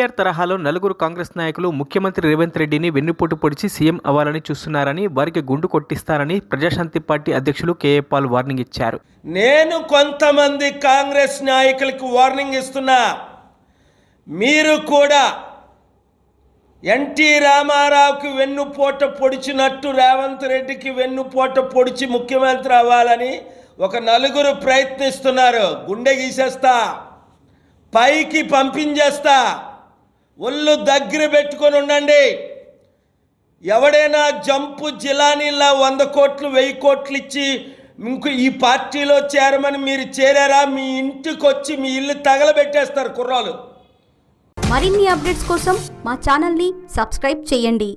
కేసీఆర్ తరహాలో నలుగురు కాంగ్రెస్ నాయకులు ముఖ్యమంత్రి రేవంత్ రెడ్డిని వెన్నుపోటు పొడిచి సీఎం అవ్వాలని చూస్తున్నారని, వారికి గుండు కొట్టిస్తారని ప్రజాశాంతి పార్టీ అధ్యక్షులు కేఏ పాల్ వార్నింగ్ ఇచ్చారు. నేను కొంతమంది కాంగ్రెస్ నాయకులకు వార్నింగ్ ఇస్తున్నా, మీరు కూడా ఎన్టీ రామారావుకి వెన్నుపోట పొడిచినట్టు రేవంత్ రెడ్డికి వెన్నుపోట పొడిచి ముఖ్యమంత్రి అవ్వాలని ఒక నలుగురు ప్రయత్నిస్తున్నారు. గుండె గీసేస్తా, పైకి పంపించేస్తా, ఒళ్ళు దగ్గర పెట్టుకొని ఉండండి. ఎవడైనా జంపు జిలానీలా 100 కోట్లు 1000 కోట్లు ఇచ్చి ఇంకో ఈ పార్టీలో చేరమని మీరు చేరారా, మీ ఇంటికి వచ్చి మీ ఇల్లు తగలబెట్టేస్తారు కుర్రాలు. మరిన్ని అప్డేట్స్ కోసం మా ఛానల్ని సబ్స్క్రైబ్ చేయండి.